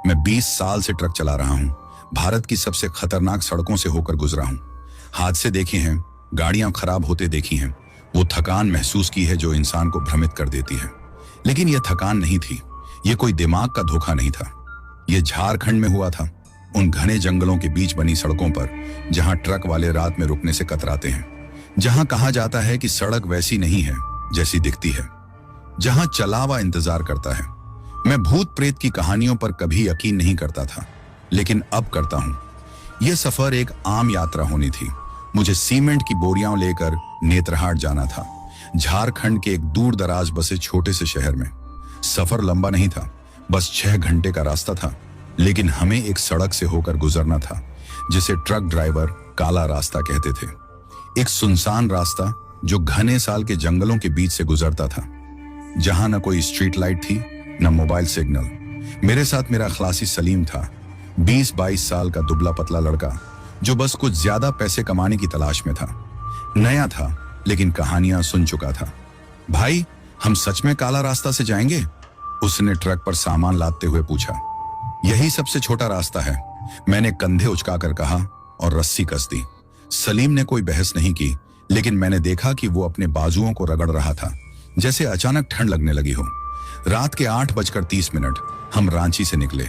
मैं 20 साल से ट्रक चला रहा हूं। भारत की सबसे खतरनाक सड़कों से होकर गुजरा हूं। हादसे देखे हैं, गाड़ियां खराब होते देखी हैं, वो थकान महसूस की है जो इंसान को भ्रमित कर देती है। लेकिन यह थकान नहीं थी, ये कोई दिमाग का धोखा नहीं था। यह झारखंड में हुआ था, उन घने जंगलों के बीच बनी सड़कों पर, जहां ट्रक वाले रात में रुकने से कतराते हैं, जहां कहा जाता है कि सड़क वैसी नहीं है जैसी दिखती है, जहां चला हुआ इंतजार करता है। मैं भूत प्रेत की कहानियों पर कभी यकीन नहीं करता था, लेकिन अब करता हूं। यह सफर एक आम यात्रा होनी थी। मुझे सीमेंट की बोरियां लेकर नेत्रहाट जाना था, झारखंड के एक दूर दराज बसे छोटे से शहर में। सफर लंबा नहीं था, बस 6 घंटे का रास्ता था, लेकिन हमें एक सड़क से होकर गुजरना था जिसे ट्रक ड्राइवर काला रास्ता कहते थे। एक सुनसान रास्ता जो घने साल के जंगलों के बीच से गुजरता था, जहां न कोई स्ट्रीट लाइट थी न मोबाइल सिग्नल। मेरे साथ मेरा खलासी सलीम था, 20-22 साल का दुबला पतला लड़का जो बस कुछ ज्यादा पैसे कमाने की तलाश में था। नया था लेकिन कहानियां सुन चुका था। भाई, हम सच में काला रास्ता से जाएंगे? उसने ट्रक पर सामान लादते हुए पूछा। यही सबसे छोटा रास्ता है, मैंने कंधे उचकाकर कहा और रस्सी कस दी। सलीम ने कोई बहस नहीं की, लेकिन मैंने देखा कि वो अपने बाजुओं को रगड़ रहा था, जैसे अचानक ठंड लगने लगी हो। रात के 8:30 हम रांची से निकले।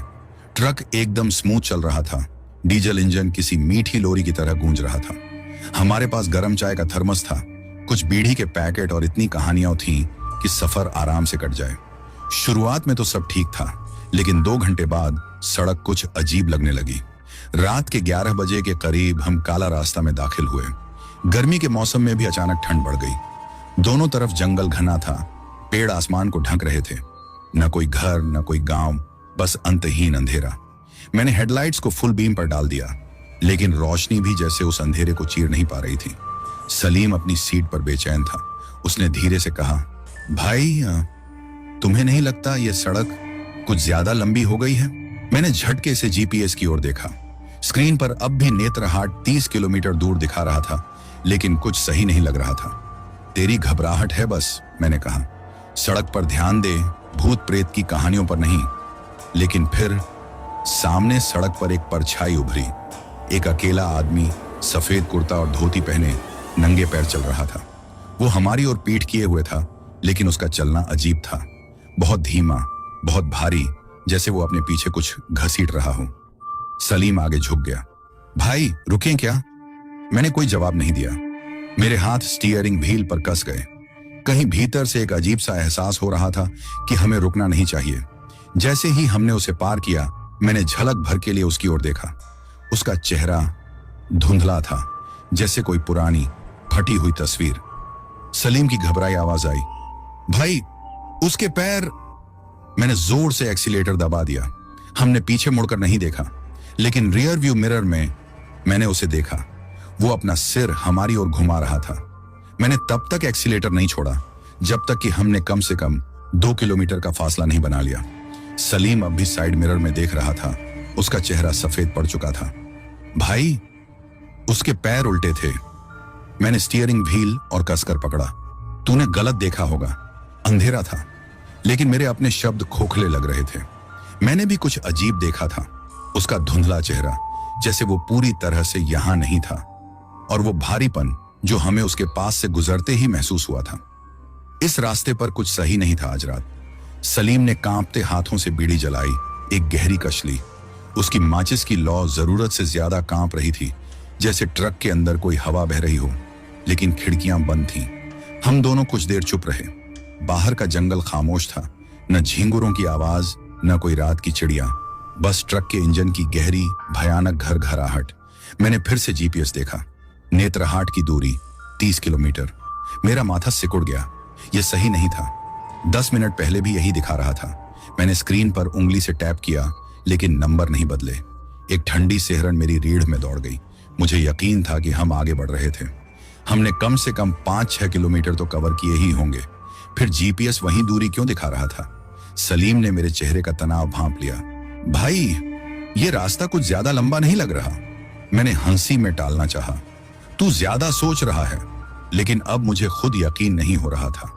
ट्रक एकदम स्मूथ चल रहा था, डीजल इंजन किसी मीठी लोरी की तरह गूंज रहा था। हमारे पास गर्म चाय का थर्मस था, कुछ बीड़ी के पैकेट और इतनी कहानियां थीं कि सफर आराम से कट जाए। शुरुआत में तो सब ठीक था, लेकिन 2 घंटे बाद सड़क कुछ अजीब लगने लगी। रात के 11 बजे के करीब हम काला रास्ता में दाखिल हुए। गर्मी के मौसम में भी अचानक ठंड बढ़ गई। दोनों तरफ जंगल घना था, पेड़ आसमान को ढक रहे थे। न कोई घर न कोई गांव, बस अंतहीन अंधेरा। मैंने हेडलाइट्स को फुल बीम पर डाल दिया, लेकिन रोशनी भी जैसे उस अंधेरे को चीर नहीं पा रही थी। सलीम अपनी सीट पर बेचैन था। उसने धीरे से कहा, भाई, तुम्हें नहीं लगता यह सड़क कुछ ज्यादा लंबी हो गई है? मैंने झटके से जीपीएस की ओर देखा। स्क्रीन पर अब भी नेत्रहाट 30 किलोमीटर दूर दिखा रहा था, लेकिन कुछ सही नहीं लग रहा था। तेरी घबराहट है बस, मैंने कहा। सड़क पर ध्यान दे, भूत प्रेत की कहानियों पर नहीं। लेकिन फिर सामने सड़क पर एक परछाई उभरी। एक अकेला आदमी सफेद कुर्ता और धोती पहने नंगे पैर चल रहा था। वो हमारी ओर पीठ किए हुए था, लेकिन उसका चलना अजीब था, बहुत धीमा, बहुत भारी, जैसे वो अपने पीछे कुछ घसीट रहा हो। सलीम आगे झुक गया। भाई, रुकें क्या? मैंने कोई जवाब नहीं दिया। मेरे हाथ स्टीयरिंग व्हील पर कस गए। कहीं भीतर से एक अजीब सा एहसास हो रहा था कि हमें रुकना नहीं चाहिए। जैसे ही हमने उसे पार किया, मैंने झलक भर के लिए उसकी ओर देखा। उसका चेहरा धुंधला था, जैसे कोई पुरानी फटी हुई तस्वीर। सलीम की घबराई आवाज आई, भाई, उसके पैर। मैंने जोर से एक्सीलेटर दबा दिया। हमने पीछे मुड़कर नहीं देखा, लेकिन रियर व्यू मिरर में मैंने उसे देखा। वो अपना सिर हमारी ओर घुमा रहा था। मैंने तब तक एक्सीलेटर नहीं छोड़ा जब तक कि हमने कम से कम 2 किलोमीटर का फासला नहीं बना लिया। सलीम अब भी साइड मिरर में देख रहा था। उसका चेहरा सफेद पड़ चुका था। भाई, उसके पैर उल्टे थे। मैंने स्टीयरिंग व्हील और कसकर पकड़ा। तूने गलत देखा होगा, अंधेरा था। लेकिन मेरे अपने शब्द खोखले लग रहे थे। मैंने भी कुछ अजीब देखा था। उसका धुंधला चेहरा, जैसे वो पूरी तरह से यहां नहीं था, और वो भारीपन जो हमें उसके पास से गुजरते ही महसूस हुआ था। इस रास्ते पर कुछ सही नहीं था आज रात। सलीम ने कांपते हाथों से बीड़ी जलाई, एक गहरी कश ली। उसकी माचिस की लौ जरूरत से ज्यादा कांप रही थी, जैसे ट्रक के अंदर कोई हवा बह रही हो, लेकिन खिड़कियां बंद थीं। हम दोनों कुछ देर चुप रहे। बाहर का जंगल खामोश था, न झींगुरों की आवाज, न कोई रात की चिड़िया, बस ट्रक के इंजन की गहरी भयानक घरघराहट। मैंने फिर से जीपीएस देखा। नेत्रहाट की दूरी 30 किलोमीटर। मेरा माथा सिकुड़ गया। यह सही नहीं था। 10 मिनट पहले भी यही दिखा रहा था। मैंने स्क्रीन पर उंगली से टैप किया, लेकिन नंबर नहीं बदले। एक ठंडी सिहरन मेरी रीढ़ में दौड़ गई। मुझे यकीन था कि हम आगे बढ़ रहे थे। हमने कम से कम 5-6 किलोमीटर तो कवर किए ही होंगे। फिर जीपीएस वही दूरी क्यों दिखा रहा था? सलीम ने मेरे चेहरे का तनाव भांप लिया। भाई, ये रास्ता कुछ ज्यादा लंबा नहीं लग रहा। मैंने हंसी में टालना चाहा। तू ज्यादा सोच रहा है। लेकिन अब मुझे खुद यकीन नहीं हो रहा था।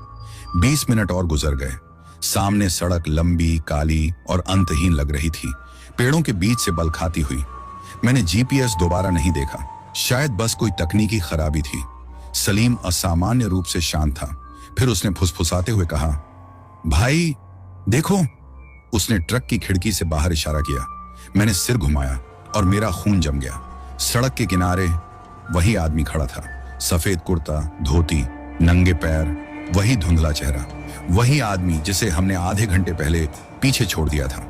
20 मिनट और गुजर गए। सामने सड़क लंबी, काली और अंतहीन लग रही थी। पेड़ों के बीच से बल खाती हुई। मैंने जीपीएस दोबारा नहीं देखा, शायद बस कोई तकनीकी खराबी थी। सलीम असामान्य रूप से शांत था। फिर उसने फुसफुसाते हुए कहा, भाई देखो। उसने ट्रक की खिड़की से बाहर इशारा किया। मैंने सिर घुमाया और मेरा खून जम गया। सड़क के किनारे वही आदमी खड़ा था, सफेद कुर्ता, धोती, नंगे पैर, वही धुंधला चेहरा, वही आदमी जिसे हमने आधे घंटे पहले पीछे छोड़ दिया था।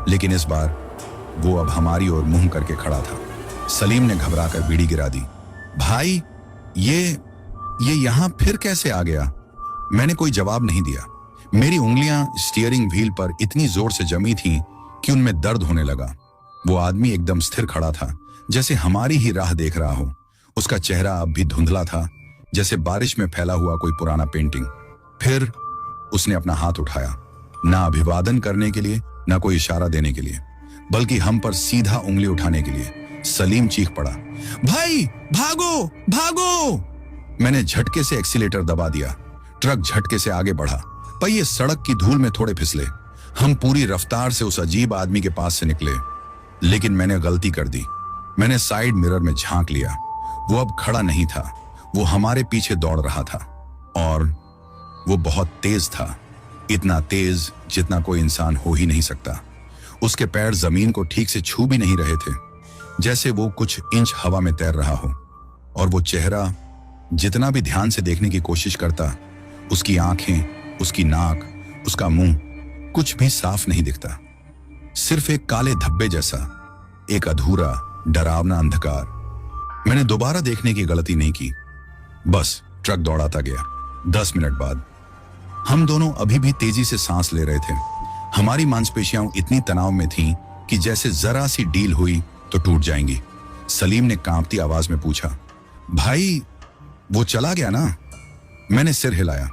लेकिन इस बार वो अब हमारी ओर मुंह करके खड़ा था। सलीम ने घबराकर बीड़ी गिरा दी। भाई ये यहां फिर कैसे आ गया? मैंने कोई जवाब नहीं दिया। मेरी उंगलियां स्टीयरिंग व्हील पर इतनी जोर से जमी थीं कि उनमें दर्द होने लगा। वो आदमी एकदम स्थिर खड़ा था, जैसे हमारी ही राह देख रहा हो। उसका चेहरा अब भी धुंधला था, जैसे बारिश में फैला हुआ कोई पुराना पेंटिंग। फिर उसने अपना हाथ उठाया, ना अभिवादन करने के लिए, ना कोई इशारा देने के लिए, बल्कि हम पर सीधा उंगली उठाने के लिए। सलीम चीख पड़ा, भाई भागो भागो! मैंने झटके से एक्सीलेटर दबा दिया। ट्रक झटके से आगे बढ़ा। पहिए सड़क की धूल में थोड़े फिसले। हम पूरी रफ्तार से उस अजीब आदमी के पास से निकले। लेकिन मैंने गलती कर दी। मैंने साइड मिरर में झांक लिया। वो अब खड़ा नहीं था, वो हमारे पीछे दौड़ रहा था। और वो बहुत तेज था, इतना तेज जितना कोई इंसान हो ही नहीं सकता। उसके पैर जमीन को ठीक से छू भी नहीं रहे थे, जैसे वो कुछ इंच हवा में तैर रहा हो। और वो चेहरा, जितना भी ध्यान से देखने की कोशिश करता, उसकी आंखें, उसकी नाक, उसका मुंह, कुछ भी साफ नहीं दिखता। सिर्फ एक काले धब्बे जैसा, एक अधूरा डरावना अंधकार। मैंने दोबारा देखने की गलती नहीं की। बस ट्रक दौड़ाता गया। 10 मिनट बाद हम दोनों अभी भी तेजी से सांस ले रहे थे। हमारी मांसपेशियां इतनी तनाव में थीं कि जैसे जरा सी डील हुई तो टूट जाएंगी। सलीम ने कांपती आवाज में पूछा, भाई वो चला गया ना? मैंने सिर हिलाया,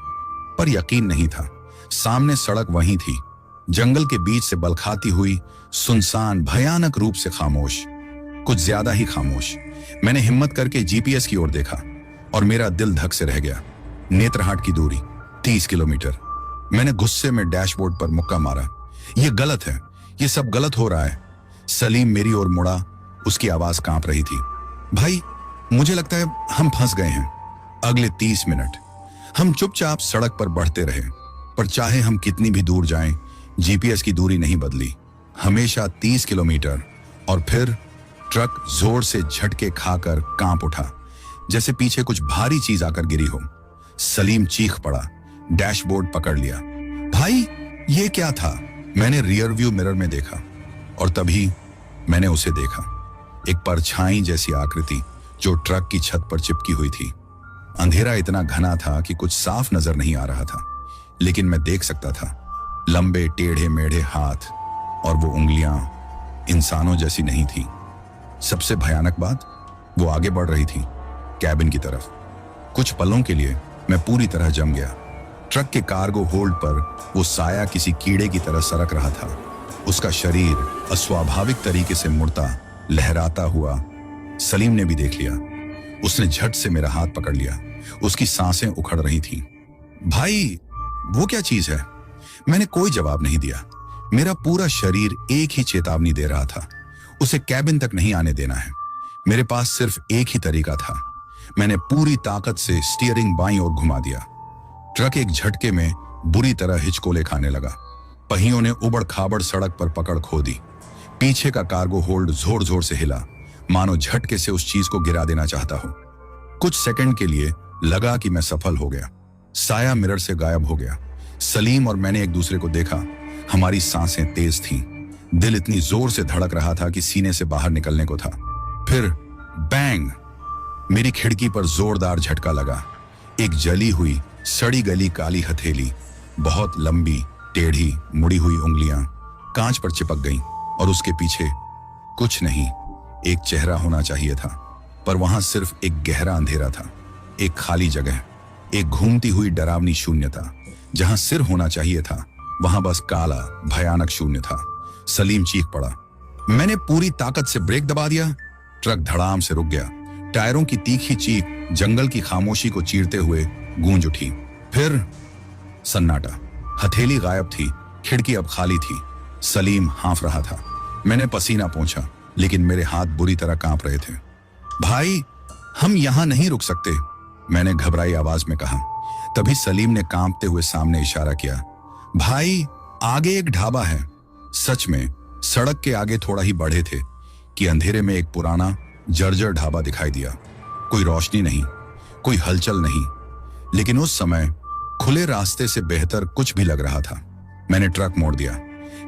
पर यकीन नहीं था। सामने सड़क वहीं थी, जंगल के बीच से बल खाती हुई, सुनसान, भयानक रूप से खामोश, कुछ ज्यादा ही खामोश। मैंने हिम्मत करके जीपीएस की ओर देखा और मेरा दिल धक से रह गया। नेत्रहाट की दूरी 30 किलोमीटर। मैंने गुस्से में डैशबोर्ड पर मुक्का मारा। यह गलत है, यह सब गलत हो रहा है। सलीम मेरी ओर मुड़ा, उसकी आवाज कांप रही थी। भाई मुझे लगता है हम फंस गए हैं। अगले 30 मिनट हम चुपचाप सड़क पर बढ़ते रहे, पर चाहे हम कितनी भी दूर जाएं, जीपीएस की दूरी नहीं बदली, हमेशा 30 किलोमीटर। और फिर ट्रक जोर से झटके खाकर कांप उठा, जैसे पीछे कुछ भारी चीज आकर गिरी हो। सलीम चीख पड़ा, डैशबोर्ड पकड़ लिया। भाई ये क्या था? मैंने रियर व्यू मिरर में देखा और तभी मैंने उसे देखा, एक परछाई जैसी आकृति जो ट्रक की छत पर चिपकी हुई थी। अंधेरा इतना घना था कि कुछ साफ नजर नहीं आ रहा था, लेकिन मैं देख सकता था। लंबे टेढ़े मेढ़े हाथ और वो उंगलियां इंसानों जैसी नहीं थी। सबसे भयानक बात, वो आगे बढ़ रही थी, कैबिन की तरफ। कुछ पलों के लिए मैं पूरी तरह जम गया। ट्रक के कार्गो होल्ड पर वो साया किसी कीड़े की तरह सरक रहा था। उसका शरीर अस्वाभाविक तरीके से मुड़ता, लहराता हुआ। सलीम ने भी देख लिया। उसने झट से मेरा हाथ पकड़ लिया। उसकी सांसें उखड़ रही थीं। भाई वो क्या चीज है? मैंने कोई जवाब नहीं दिया। मेरा पूरा शरीर एक ही चेतावनी दे रहा था, उसे कैबिन तक नहीं आने देना है। मेरे पास सिर्फ एक ही तरीका था। मैंने पूरी ताकत से स्टीयरिंग बाईं ओर घुमा दिया। ट्रक एक झटके में बुरी तरह हिचकोले खाने लगा। पहियों ने उबड़ खाबड़ सड़क पर पकड़ खो दी। पीछे का कार्गो होल्ड जोर जोर से हिला, मानो झटके से उस चीज को गिरा देना चाहता हो। कुछ सेकंड के लिए लगा कि मैं सफल हो गया। साया मिरर से गायब हो गया। सलीम और मैंने एक दूसरे को देखा। हमारी सांसें तेज थीं। दिल इतनी जोर से धड़क रहा था कि सीने से बाहर निकलने को था। फिर बैंग! मेरी खिड़की पर जोरदार झटका लगा। एक जली हुई, सड़ी गली काली हथेली, बहुत लंबी, टेढ़ी, मुड़ी हुई उंगलियां कांच पर चिपक गईं और उसके पीछे कुछ नहीं, एक चेहरा होना चाहिए था, पर वहां सिर्फ एक गहरा अंधेरा था, एक खाली जगह, एक घूमती हुई डरावनी शून्यता। जहां सिर होना चाहिए था, वहां बस काला, भयानक शून्य था। सलीम चीख पड़ा। मैंने पूरी ताकत से ब्रेक दबा दिया। ट्रक धड़ाम से रुक गया। टायरों की तीखी चीख जंगल की खामोशी को चीरते हुए गूंज उठी। फिर सन्नाटा। हथेली गायब थी, खिड़की अब खाली थी। सलीम हाँफ रहा था। मैंने पसीना पोंछा, लेकिन मेरे हाथ बुरी तरह कांप रहे थे। भाई, हम यहां नहीं रुक सकते, मैंने घबराई आवाज में कहा। तभी सलीम ने कांपते हुए सामने इशारा किया। भाई, आगे एक ढाबा है। सच में सड़क के आगे थोड़ा ही बढ़े थे कि अंधेरे में एक पुराना जर्जर ढाबा दिखाई दिया। कोई रोशनी नहीं, कोई हलचल नहीं, लेकिन उस समय खुले रास्ते से बेहतर कुछ भी लग रहा था। मैंने ट्रक मोड़ दिया।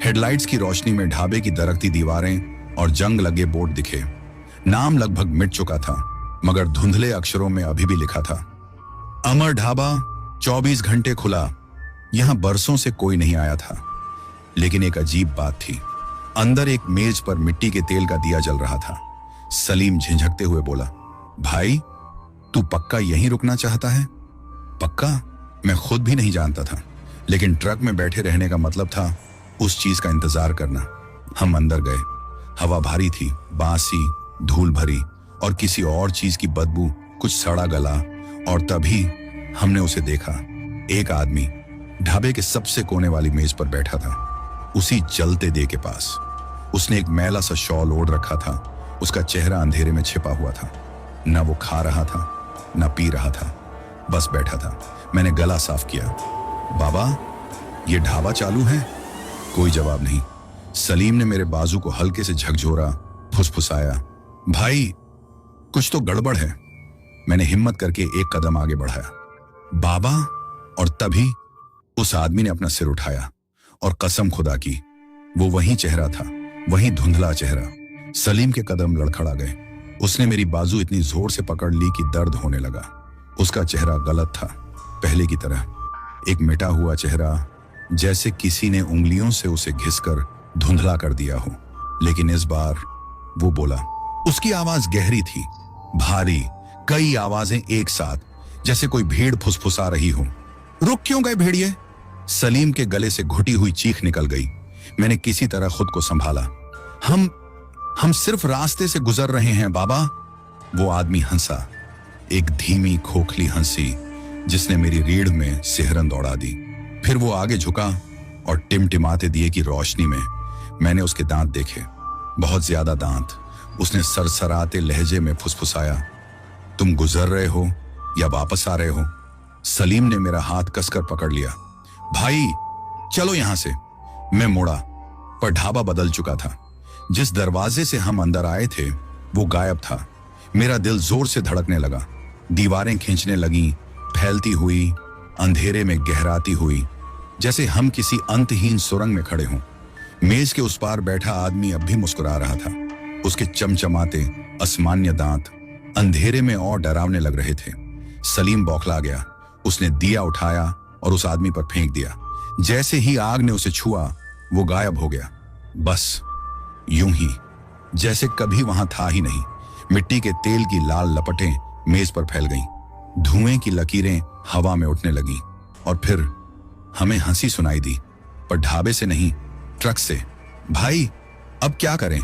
हेडलाइट्स की रोशनी में ढाबे की दरकती दीवारें और जंग लगे बोर्ड दिखे। नाम लगभग मिट चुका था, मगर धुंधले अक्षरों में अभी भी लिखा था, अमर ढाबा, 24 घंटे खुला। यहां बरसों से कोई नहीं आया था, लेकिन एक अजीब बात थी। अंदर एक मेज पर मिट्टी के तेल का दिया जल रहा था। सलीम झिझकते हुए बोला, भाई, तू पक्का यहीं रुकना चाहता है? पक्का? मैं खुद भी नहीं जानता था, लेकिन ट्रक में बैठे रहने का मतलब था उस चीज का इंतजार करना। हम अंदर गए। हवा भारी थी, बासी, धूल भरी और किसी और चीज की बदबू, कुछ सड़ा गला। और तभी हमने उसे देखा। एक आदमी ढाबे के सबसे कोने वाली मेज पर बैठा था, उसी जलते दे के पास। उसने एक मैला सा शॉल ओढ़ रखा था। उसका चेहरा अंधेरे में छिपा हुआ था। न वो खा रहा था, न पी रहा था, बस बैठा था। मैंने गला साफ किया, बाबा, ये ढाबा चालू है? कोई जवाब नहीं। सलीम ने मेरे बाजू को हल्के से झकझोरा, फुसफुसाया, भाई, कुछ तो गड़बड़ है। मैंने हिम्मत करके एक कदम आगे बढ़ाया, बाबा। और तभी उस आदमी ने अपना सिर उठाया और कसम खुदा की, वो वही चेहरा था, वही धुंधला चेहरा। सलीम के कदम लड़खड़ा गए। उसने मेरी बाजू इतनी जोर से पकड़ ली कि दर्द होने लगा। उसका चेहरा गलत था, पहले की तरह, एक मिटा हुआ चेहरा, जैसे किसी ने उंगलियों से उसे घिसकर धुंधला कर दिया हो। लेकिन इस बार वो बोला। उसकी आवाज गहरी थी, भारी, कई आवाजें एक साथ, जैसे कोई भेड़ फुसफुसा रही हो। रुक क्यों गए भेड़िए? सलीम के गले से घुटी हुई चीख निकल गई। मैंने किसी तरह खुद को संभाला। हम सिर्फ रास्ते से गुजर रहे हैं बाबा। वो आदमी हंसा, एक धीमी खोखली हंसी जिसने मेरी रीढ़ में सिहरन दौड़ा दी। फिर वो आगे झुका और टिमटिमाते दिए की रोशनी में मैंने उसके दांत देखे, बहुत ज्यादा दांत। उसने सरसराते लहजे में फुसफुसाया, तुम गुजर रहे हो या वापस आ रहे हो? सलीम ने मेरा हाथ कसकर पकड़ लिया। भाई, चलो यहां से। मैं मुड़ा, पर ढाबा बदल चुका था। जिस दरवाजे से हम अंदर आए थे वो गायब था। मेरा दिल जोर से धड़कने लगा। दीवारें खींचने लगीं, फैलती हुई, अंधेरे में गहराती हुई, जैसे हम किसी अंतहीन सुरंग में खड़े हों। मेज के उस पार बैठा आदमी अब भी मुस्कुरा रहा था। उसके चमचमाते असमान्य दांत अंधेरे में और डरावने लग रहे थे। सलीम बौखला गया। उसने दिया उठाया और उस आदमी पर फेंक दिया। जैसे ही आग ने उसे छुआ, वो गायब हो गया। बस यूं ही, जैसे कभी वहां था ही नहीं। मिट्टी के तेल की लाल लपटें मेज पर फैल गईं। धुएं की लकीरें हवा में उठने लगीं। और फिर हमें हंसी सुनाई दी, पर ढाबे से नहीं, ट्रक से। भाई, अब क्या करें?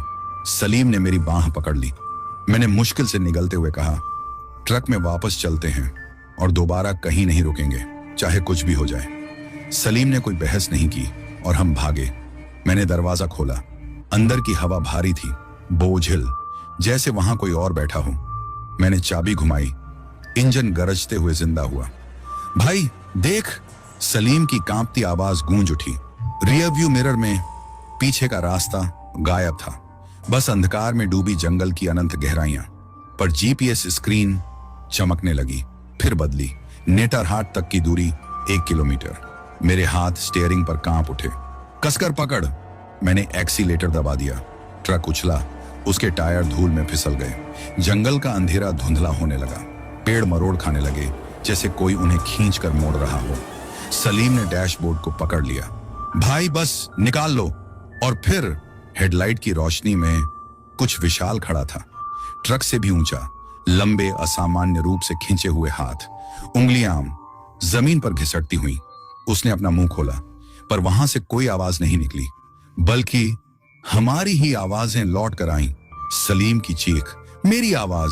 सलीम ने मेरी बांह पकड़ ली। मैंने मुश्किल से निगलते हुए कहा, ट्रक में वापस चलते हैं और दोबारा कहीं नहीं रुकेंगे, चाहे कुछ भी हो जाए। सलीम ने कोई बहस नहीं की और हम भागे। मैंने दरवाजा खोला। अंदर की हवा भारी थी, बोझिल, जैसे वहां कोई और बैठा हो। मैंने चाबी घुमाई। इंजन गरजते हुए जिंदा हुआ। भाई देख, सलीम की कांपती आवाज गूंज उठी। रियर व्यू मिरर में पीछे का रास्ता गायब था, बस अंधकार में डूबी जंगल की अनंत गहराइयां। पर जीपीएस स्क्रीन चमकने लगी, फिर बदली। नेटरहाट तक की दूरी 1 किलोमीटर। मेरे हाथ स्टीयरिंग पर कांप उठे। कसकर पकड़, मैंने एक्सीलेटर दबा दिया। ट्रक उछला, उसके टायर धूल में फिसल गए। जंगल का अंधेरा धुंधला होने लगा। पेड़ मरोड़ खाने लगे, जैसे कोई उन्हें खींचकर मोड़ रहा हो। सलीम ने डैशबोर्ड को पकड़ लिया। भाई बस निकाल लो। और फिर हेडलाइट की रोशनी में कुछ विशाल खड़ा था, ट्रक से भी ऊंचा, लंबे असामान्य रूप से खींचे हुए हाथ, उंगलियां जमीन पर घिसटती हुई। उसने अपना मुंह खोला, पर वहां से कोई आवाज नहीं निकली, बल्कि हमारी ही आवाजें लौट कर आईं। सलीम की चीख, मेरी आवाज,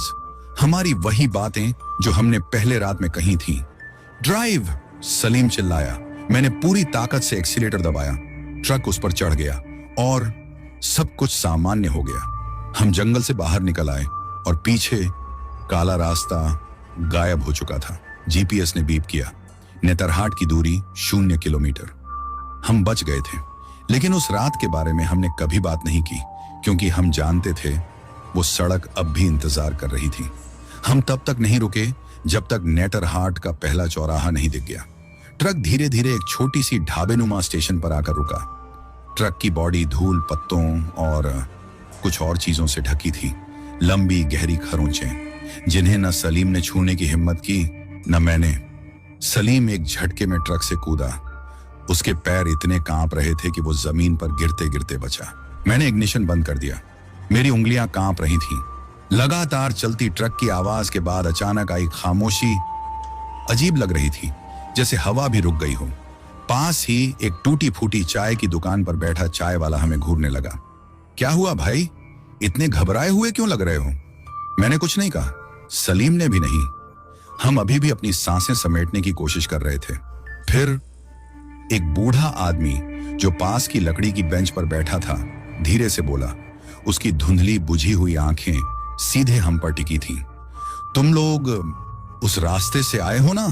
हमारी वही बातें जो हमने पहले रात में कही थी। ड्राइव, सलीम चिल्लाया। मैंने पूरी ताकत से एक्सीलेटर दबाया। ट्रक उस पर चढ़ गया और सब कुछ सामान्य हो गया। हम जंगल से बाहर निकल आए और पीछे काला रास्ता गायब हो चुका था। जीपीएस ने बीप किया। नेतरहाट की दूरी 0 किलोमीटर। हम बच गए थे, लेकिन उस रात के बारे में हमने कभी बात नहीं की, क्योंकि हम जानते थे वो सड़क अब भी इंतजार कर रही थी। हम तब तक नहीं रुके जब तक नेतरहाट का पहला चौराहा नहीं दिख गया। ट्रक धीरे धीरे एक छोटी सी ढाबेनुमा स्टेशन पर आकर रुका। ट्रक की बॉडी धूल, पत्तों और कुछ और चीजों से ढकी थी। लंबी गहरी खरोंचें जिन्हें न सलीम ने छूने की हिम्मत की न मैंने। सलीम एक झटके में ट्रक से कूदा। उसके पैर इतने कांप रहे थे कि वो जमीन पर गिरते गिरते बचा। मैंने इग्निशन बंद कर दिया। मेरी उंगलियां कांप रही थीं। लगातार चलती ट्रक की आवाज के बाद अचानक आई खामोशी अजीब लग रही थी, जैसे हवा भी रुक गई हो। पास ही एक टूटी फूटी चाय की दुकान पर बैठा चाय वाला हमें घूरने लगा। क्या हुआ भाई, इतने घबराए हुए क्यों लग रहे हो? मैंने कुछ नहीं कहा, सलीम ने भी नहीं। हम अभी भी अपनी सांसें समेटने की कोशिश कर रहे थे। फिर एक बूढ़ा आदमी जो पास की लकड़ी की बेंच पर बैठा था धीरे से बोला। उसकी धुंधली बुझी हुई आंखें सीधे हम पर टिकी थीं। तुम लोग उस रास्ते से आए हो ना?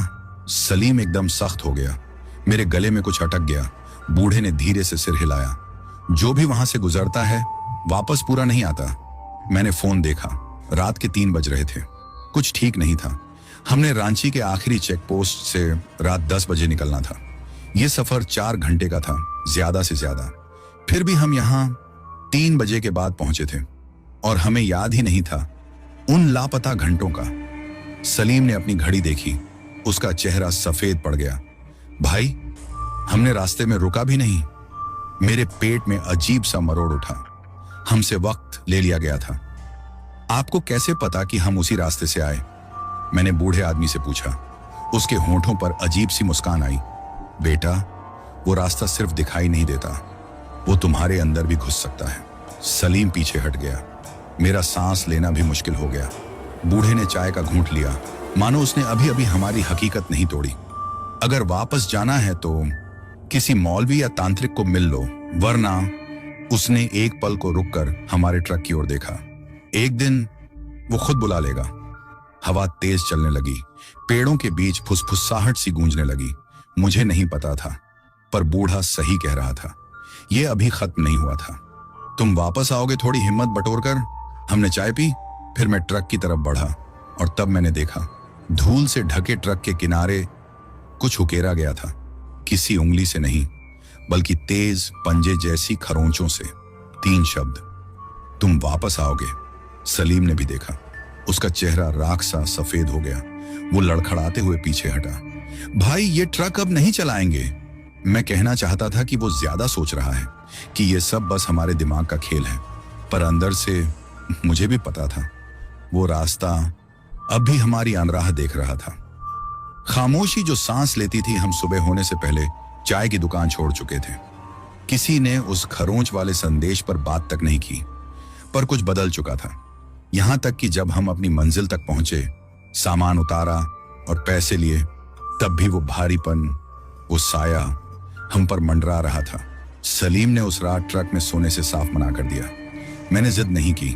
सलीम एकदम सख्त हो गया। मेरे गले में कुछ अटक गया। बूढ़े ने धीरे से सिर हिलाया। जो भी वहां से गुजरता है वापस पूरा नहीं आता। मैंने फोन देखा। रात के 3 बज रहे थे। कुछ ठीक नहीं था। हमने रांची के आखिरी चेक पोस्ट से रात 10 बजे निकलना था। यह सफर 4 घंटे का था, ज्यादा से ज्यादा। फिर भी हम यहाँ 3 बजे के बाद पहुंचे थे और हमें याद ही नहीं था उन लापता घंटों का। सलीम ने अपनी घड़ी देखी। उसका चेहरा सफेद पड़ गया। भाई, हमने रास्ते में रुका भी नहीं। मेरे पेट में अजीब सा मरोड़ उठा। हमसे वक्त ले लिया गया था। आपको कैसे पता कि हम उसी रास्ते से आए? मैंने बूढ़े आदमी से पूछा। उसके होंठों पर अजीब सी मुस्कान आई। बेटा, वो रास्ता सिर्फ दिखाई नहीं देता, वो तुम्हारे अंदर भी घुस सकता है। सलीम पीछे हट गया। मेरा सांस लेना भी मुश्किल हो गया। बूढ़े ने चाय का घूंट लिया, मानो उसने अभी अभी हमारी हकीकत नहीं तोड़ी। अगर वापस जाना है तो किसी मौलवी या तांत्रिक को मिल लो, वरना। उसने एक पल को रुककर हमारे ट्रक की ओर देखा। एक दिन वो खुद बुला लेगा। हवा तेज चलने लगी। पेड़ों के बीच फुसफुसाहट सी गूंजने लगी। मुझे नहीं पता था, पर बूढ़ा सही कह रहा था। यह अभी खत्म नहीं हुआ था। तुम वापस आओगे थोड़ी हिम्मत बटोरकर? हमने चाय पी। फिर मैं ट्रक की तरफ बढ़ा और तब मैंने देखा धूल से ढके ट्रक के किनारे कुछ उकेरा गया था। किसी उंगली से नहीं, बल्कि तेज पंजे जैसी खरोंचों से। 3 शब्द, तुम वापस आओगे। सलीम ने भी देखा। उसका चेहरा राख सा सफेद हो गया। वो लड़खड़ाते हुए पीछे हटा। भाई, ये ट्रक अब नहीं चलाएंगे। मैं कहना चाहता था कि वो ज्यादा सोच रहा है, कि ये सब बस हमारे दिमाग का खेल है, पर अंदर से मुझे भी पता था वो रास्ता अब भी हमारी अनराह देख रहा था। खामोशी जो सांस लेती थी। हम सुबह होने से पहले चाय की दुकान छोड़ चुके थे। किसी ने उस खरोंच वाले संदेश पर बात तक नहीं की, पर कुछ बदल चुका था। यहां तक कि जब हम अपनी मंजिल तक पहुंचे, सामान उतारा और पैसे लिए, तब भी वो भारीपन, वो साया हम पर मंडरा रहा था। सलीम ने उस रात ट्रक में सोने से साफ मना कर दिया। मैंने जिद नहीं की।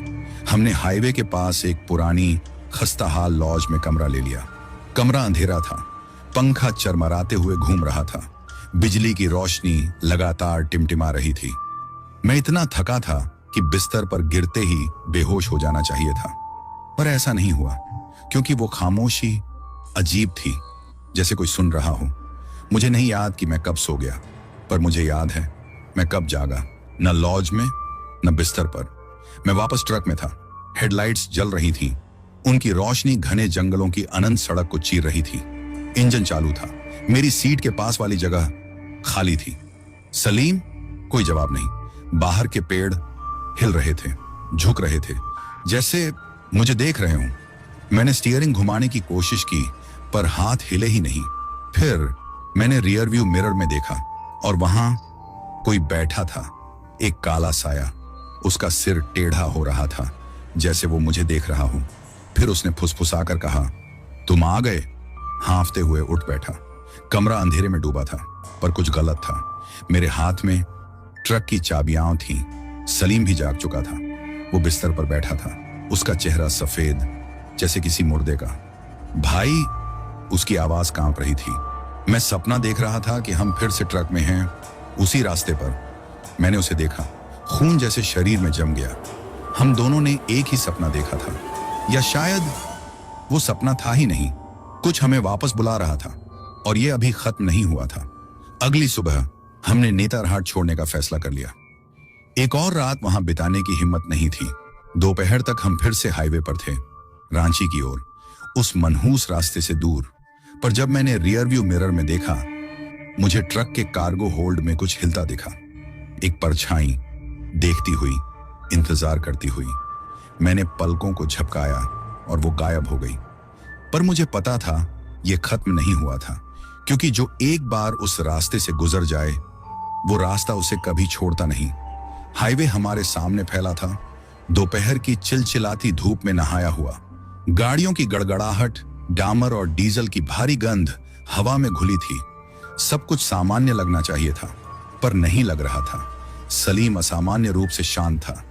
हमने हाईवे के पास एक पुरानी खस्ताहाल लॉज में कमरा ले लिया। कमरा अंधेरा था। पंखा चरमराते हुए घूम रहा था। बिजली की रोशनी लगातार टिमटिमा रही थी। मैं इतना थका था कि बिस्तर पर गिरते ही बेहोश हो जाना चाहिए था, पर ऐसा नहीं हुआ, क्योंकि वो खामोशी अजीब थी, जैसे कोई सुन रहा हो। मुझे नहीं याद कि मैं कब सो गया, पर मुझे याद है मैं कब जागा। न लॉज में, न बिस्तर पर। मैं वापस ट्रक में था। हेडलाइट्स जल रही थी। उनकी रोशनी घने जंगलों की अनंत सड़क को चीर रही थी। इंजन चालू था। मेरी सीट के पास वाली जगह खाली थी। सलीम? कोई जवाब नहीं। बाहर के पेड़ हिल रहे थे, झुक रहे थे, जैसे मुझे देख रहे हों। मैंने स्टीयरिंग घुमाने की कोशिश की, पर हाथ हिले ही नहीं। फिर मैंने रियर व्यू मिरर में देखा और वहां कोई बैठा था, एक काला साया। उसका सिर टेढ़ा हो रहा था, जैसे वो मुझे देख रहा हो। फिर उसने फुसफुसाकर कहा, तुम आ गए। हांफते हुए उठ बैठा। कमरा अंधेरे में डूबा था, पर कुछ गलत था। मेरे हाथ में ट्रक की चाबियां थीं, सलीम भी जाग चुका था। वो बिस्तर पर बैठा था, उसका चेहरा सफेद जैसे किसी मुर्दे का। भाई, उसकी आवाज कांप रही थी। मैं सपना देख रहा था कि हम फिर से ट्रक में हैं, उसी रास्ते पर। मैंने उसे देखा, खून जैसे शरीर में जम गया। हम दोनों ने एक ही सपना देखा था, या शायद वो सपना था ही नहीं। कुछ हमें वापस बुला रहा था और ये अभी खत्म नहीं हुआ था। अगली सुबह हमने नेतारहाट छोड़ने का फैसला कर लिया। एक और रात वहां बिताने की हिम्मत नहीं थी। दोपहर तक हम फिर से हाईवे पर थे, रांची की ओर, उस मनहूस रास्ते से दूर। पर जब मैंने रियर व्यू मिरर में देखा, मुझे ट्रक के कार्गो होल्ड में कुछ हिलता दिखा। एक परछाई देखती हुई, इंतजार करती हुई। मैंने पलकों को झपकाया और वो गायब हो गई। पर मुझे पता था ये खत्म नहीं हुआ था, क्योंकि जो एक बार उस रास्ते से गुजर जाए, वो रास्ता उसे कभी छोड़ता नहीं। हाईवे हमारे सामने फैला था, दोपहर की चिलचिलाती धूप में नहाया हुआ। गाड़ियों की गड़गड़ाहट, डामर और डीजल की भारी गंध हवा में घुली थी। सब कुछ सामान्य लगना चाहिए था, पर नहीं लग रहा था। सलीम असामान्य रूप से शांत था।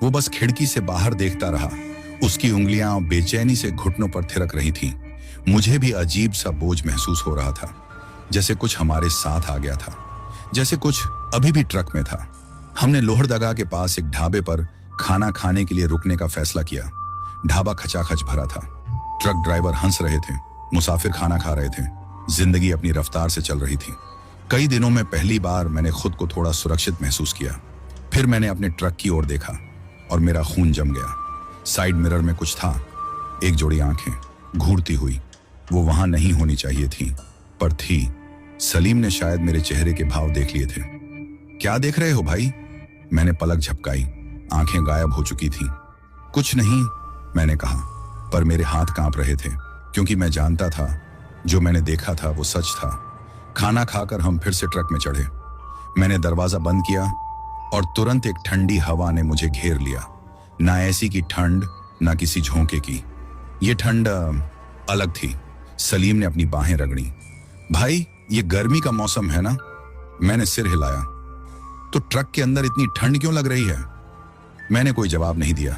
वो बस खिड़की से बाहर देखता रहा। उसकी उंगलियां बेचैनी से घुटनों पर थिरक रही थीं। मुझे भी अजीब सा बोझ महसूस हो रहा था, जैसे कुछ हमारे साथ आ गया था, जैसे कुछ अभी भी ट्रक में था। हमने लोहरदगा के पास एक ढाबे पर खाना खाने के लिए रुकने का फैसला किया। ढाबा खचाखच भरा था। ट्रक ड्राइवर हंस रहे थे, मुसाफिर खाना खा रहे थे। जिंदगी अपनी रफ्तार से चल रही थी। कई दिनों में पहली बार मैंने खुद को थोड़ा सुरक्षित महसूस किया। फिर मैंने अपने ट्रक की ओर देखा और मेरा खून जम गया। साइड मिरर में कुछ था, एक जोड़ी आंखें घूरती हुई। वो वहां नहीं होनी चाहिए थी, पर थी। सलीम ने शायद मेरे चेहरे के भाव देख लिए थे। क्या देख रहे हो भाई? मैंने पलक झपकाई। आंखें गायब हो चुकी थीं। कुछ नहीं, मैंने कहा, पर मेरे हाथ कांप रहे थे, क्योंकि मैं जानता था जो मैंने देखा था वो सच था। खाना खाकर हम फिर से ट्रक में चढ़े। मैंने दरवाजा बंद किया और तुरंत एक ठंडी हवा ने मुझे घेर लिया। ना ऐसी की ठंड, ना किसी झोंके की। ये ठंड अलग थी। सलीम ने अपनी बाहें रगड़ी। भाई, ये गर्मी का मौसम है ना? मैंने सिर हिलाया। तो ट्रक के अंदर इतनी ठंड क्यों लग रही है? मैंने कोई जवाब नहीं दिया,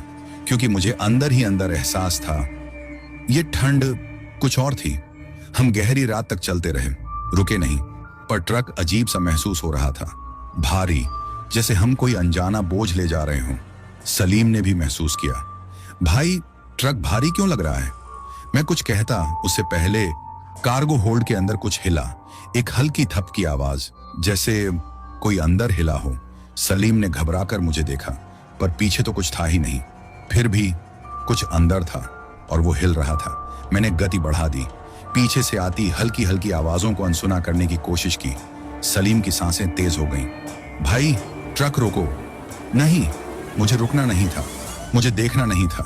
क्योंकि मुझे अंदर ही अंदर एहसास था ये ठंड कुछ और थी। हम गहरी रात तक चलते रहे, रुके नहीं, पर ट्रक अजीब सा महसूस हो रहा था, भारी, जैसे हम कोई अनजाना बोझ ले जा रहे हों। सलीम ने भी महसूस किया। भाई, ट्रक भारी क्यों लग रहा है? मैं कुछ कहता उससे पहले कार्गो होल्ड के अंदर कुछ हिला। एक हल्की थप की आवाज, जैसे कोई अंदर हिला हो। सलीम ने घबराकर मुझे देखा, पर पीछे तो कुछ था ही नहीं। फिर भी कुछ अंदर था और वो हिल रहा था। मैंने गति बढ़ा दी, पीछे से आती हल्की हल्की आवाजों को अनसुना करने की कोशिश की। सलीम की सांसें तेज हो गईं। भाई, ट्रक रोको। नहीं, मुझे रुकना नहीं था, मुझे देखना नहीं था।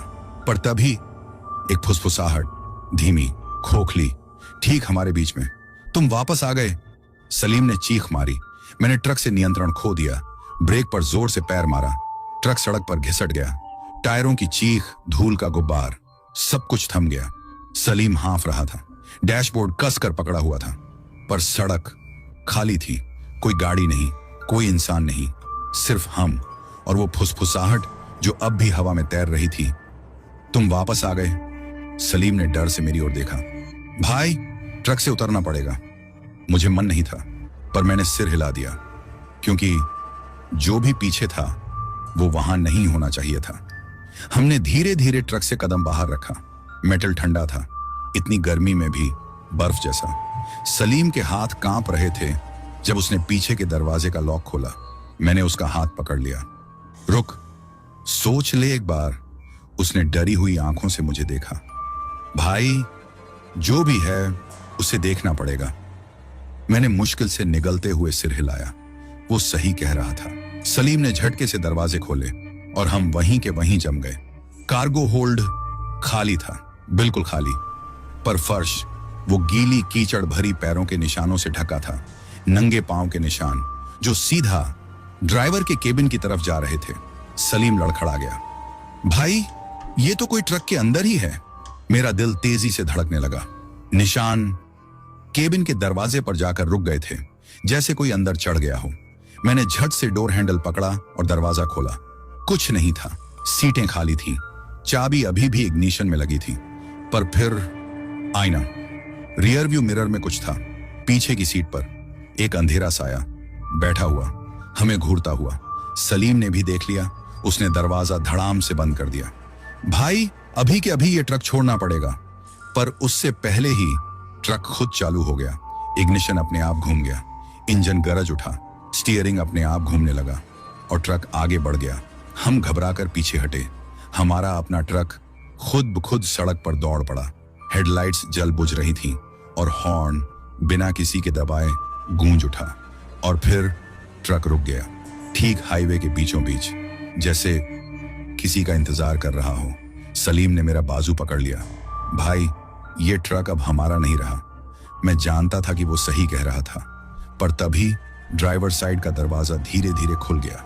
पर तभी एक फुसफुसाहट, धीमी, खोखली, ठीक हमारे बीच में। तुम वापस आ गए। सलीम ने चीख मारी। मैंने ट्रक से नियंत्रण खो दिया, ब्रेक पर जोर से पैर मारा। ट्रक सड़क पर घिसट गया। टायरों की चीख, धूल का गुब्बार, सब कुछ थम गया। सलीम हाँफ रहा था। डैशबोर्ड कसकर पकड़ा हुआ था, पर सड़क खाली थी। कोई गाड़ी नहीं, कोई इंसान नहीं, सिर्फ हम और वो फुसफुसाहट जो अब भी हवा में तैर रही थी। तुम वापस आ गए। सलीम ने डर से मेरी ओर देखा। भाई, ट्रक से उतरना पड़ेगा। मुझे मन नहीं था, पर मैंने सिर हिला दिया, क्योंकि जो भी पीछे था वो वहां नहीं होना चाहिए था। हमने धीरे धीरे ट्रक से कदम बाहर रखा। मेटल ठंडा था, इतनी गर्मी में भी बर्फ जैसा। सलीम के हाथ कांप रहे थे जब उसने पीछे के दरवाजे का लॉक खोला। मैंने उसका हाथ पकड़ लिया। रुक, सोच ले एक बार। उसने डरी हुई आंखों से मुझे देखा। भाई, जो भी है उसे देखना पड़ेगा। मैंने मुश्किल से निगलते हुए सिर हिलाया। वो सही कह रहा था। सलीम ने झटके से दरवाजे खोले और हम वहीं के वहीं जम गए। कार्गो होल्ड खाली था, बिल्कुल खाली, पर फर्श वो गीली कीचड़ भरी पैरों के निशानों से ढका था। नंगे पांव के निशान जो सीधा ड्राइवर के केबिन की तरफ जा रहे थे। सलीम लड़खड़ा गया। भाई, ये तो कोई ट्रक के अंदर ही है। मेरा दिल तेजी से धड़कने लगा। निशान केबिन के दरवाजे पर जाकर रुक गए थे, जैसे कोई अंदर चढ़ गया हो। मैंने झट से डोर हैंडल पकड़ा और दरवाजा खोला। कुछ नहीं था, सीटें खाली थीं, चाबी अभी भी इग्निशन में लगी थी। पर फिर आईना, रियर व्यू मिरर में कुछ था। पीछे की सीट पर एक अंधेरा साया बैठा हुआ, हमें घूरता हुआ। सलीम ने भी देख लिया। उसने दरवाजा धड़ाम से बंद कर दिया। भाई, अभी के अभी ये ट्रक छोड़ना पड़ेगा। पर उससे पहले ही ट्रक खुद चालू हो गया। इग्निशन अपने आप घूम गया, इंजन गरज उठा, स्टीयरिंग अपने आप घूमने लगा और ट्रक आगे बढ़ गया। हम घबराकर पीछे हटे। हमारा अपना ट्रक खुद ब खुद सड़क पर दौड़ पड़ा। हेडलाइट्स जल बुझ रही थीं और हॉर्न बिना किसी के दबाए गूंज उठा। और फिर ट्रक रुक गया, ठीक हाईवे के बीचों बीच, जैसे किसी का इंतजार कर रहा हो। सलीम ने मेरा बाजू पकड़ लिया। भाई, ये ट्रक अब हमारा नहीं रहा। मैं जानता था कि वो सही कह रहा था, पर तभी ड्राइवर साइड का दरवाजा धीरे धीरे खुल गया,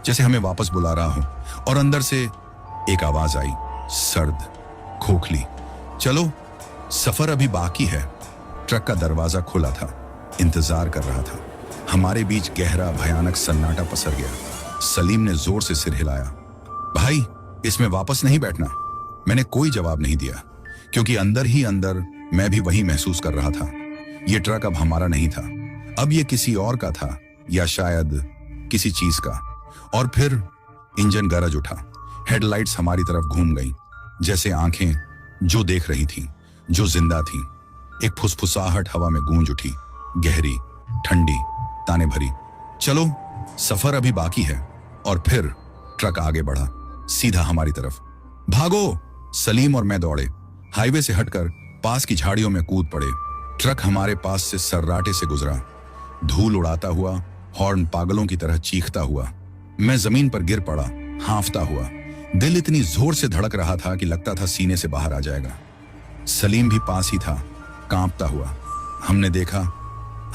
जैसे हमें वापस बुला रहा हो। और अंदर से एक आवाज आई, सर्द, खोखली, चलो, सफर अभी बाकी है। ट्रक का दरवाजा खुला था, इंतजार कर रहा था। हमारे बीच गहरा भयानक सन्नाटा पसर गया। सलीम ने जोर से सिर हिलाया। भाई, इसमें वापस नहीं बैठना। मैंने कोई जवाब नहीं दिया, क्योंकि अंदर ही अंदर मैं भी वही महसूस कर रहा था। यह ट्रक अब हमारा नहीं था, अब यह किसी और का था, या शायद किसी चीज का। और फिर इंजन गरज उठा, हेडलाइट्स हमारी तरफ घूम गईं, जैसे आंखें जो देख रही थीं, जो जिंदा थीं। एक फुसफुसाहट हवा में गूंज उठी, गहरी, ठंडी, ताने भरी। चलो, सफर अभी बाकी है। और फिर ट्रक आगे बढ़ा, सीधा हमारी तरफ। भागो! सलीम और मैं दौड़े, हाईवे से हटकर पास की झाड़ियों में कूद पड़े। ट्रक हमारे पास से सर्राटे से गुजरा, धूल उड़ाता हुआ, हॉर्न पागलों की तरह चीखता हुआ। मैं जमीन पर गिर पड़ा, हांफता हुआ। दिल इतनी जोर से धड़क रहा था कि लगता था सीने से बाहर आ जाएगा। सलीम भी पास ही था, कांपता हुआ। हमने देखा